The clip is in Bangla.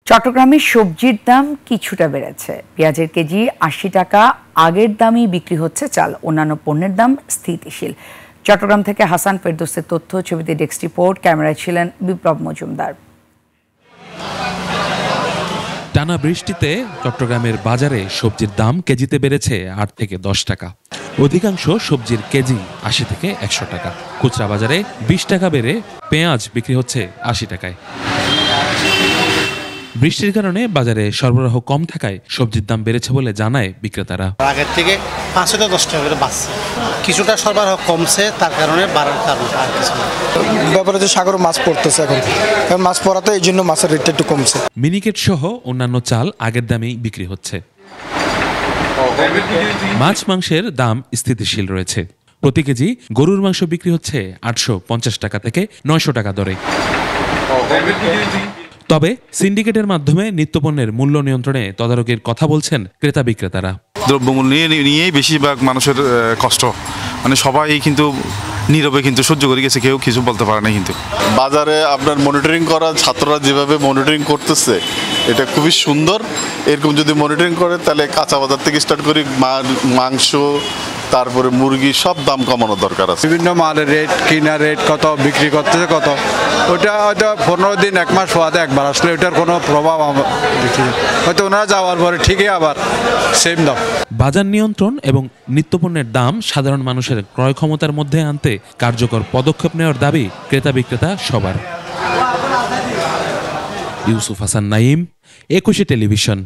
চট্টগ্রামে সবজির দাম কিছুটা বেড়েছে। পেঁয়াজের কেজি ৮০ টাকা, আগের দামই বিক্রি হচ্ছে চাল। অন্যান্য পণ্যের দাম স্থিতিশীল। চট্টগ্রাম থেকে হাসান ফেরদৌসের তথ্য, ছবিতে ডেস্ক রিপোর্ট, ক্যামেরায় ছিলেন বিপ্লব মজুমদার। টানা বৃষ্টিতে চট্টগ্রামের বাজারে সবজির দাম কেজিতে বেড়েছে ৮ থেকে ১০ টাকা। অধিকাংশ সবজির কেজি ৮০ থেকে ১০০ টাকা। খুচরা বাজারে ২০ টাকা বেড়ে পেঁয়াজ বিক্রি হচ্ছে ৮০ টাকায়। বৃষ্টির কারণে বাজারে সরবরাহ কম থাকায় সবজির দাম বেড়েছে বলে জানায় বিক্রেতারা। আগের থেকে ৫ থেকে ১০ টাকা করে বাড়ছে, কিছুটা সরবরাহ কমছে, তার কারণে বাড়ার কারণ আর কিছু না। ব্যাপারে যে সাগরে মাছ পড়তেছে এখন, কারণ মাছ পড়াতে এই জন্য মাছের রেটটা একটু কমছে। মিনিকেট সহ অন্যান্য চাল আগের দামেই বিক্রি হচ্ছে। মাছ মাংসের দাম স্থিতিশীল রয়েছে। প্রতি কেজি গরুর মাংস বিক্রি হচ্ছে ৮৫০ টাকা থেকে ৯০০ টাকা দরে। তবে সিন্ডিকেটের মাধ্যমে নিত্যপণ্যের মূল্য নিয়ন্ত্রণে তদারকির কথা বলছেন ক্রেতা বিক্রেতারা। দ্রব্যমূল্য নিয়েই বেশিরভাগ মানুষের কষ্ট, মানে সবাই কিন্তু নীরবে কিন্তু সহ্য করে গেছে, কেউ কিছু বলতে পারে না। কিন্তু বাজারে আপনার মনিটরিং করা, ছাত্ররা যেভাবে মনিটরিং করতেছে এটা খুবই সুন্দর। এরকম যদি মনিটরিং করে তাহলে কাঁচা বাজার থেকে স্টার্ট করি মাংস, তারপরে মুরগি, সব দাম কমানো দরকার আছে। বিভিন্ন মালের রেট, কিনা রেট কত, বিক্রি করতেছে কত, ওটা হয়তো ১৫ দিন ১ মাস পরে একবার আসলে ওটার কোনো প্রভাব হয়তো ওনারা যাওয়ার পরে ঠিকই আবার সেম দাম। বাজার নিয়ন্ত্রণ এবং নিত্যপণ্যের দাম সাধারণ মানুষের ক্রয় ক্ষমতার মধ্যে আনতে কার্যকর পদক্ষেপ নেওয়ার দাবি ক্রেতা বিক্রেতা সবার। ইউসুফ হাসান নাঈম, ২১ টেলিভিশন।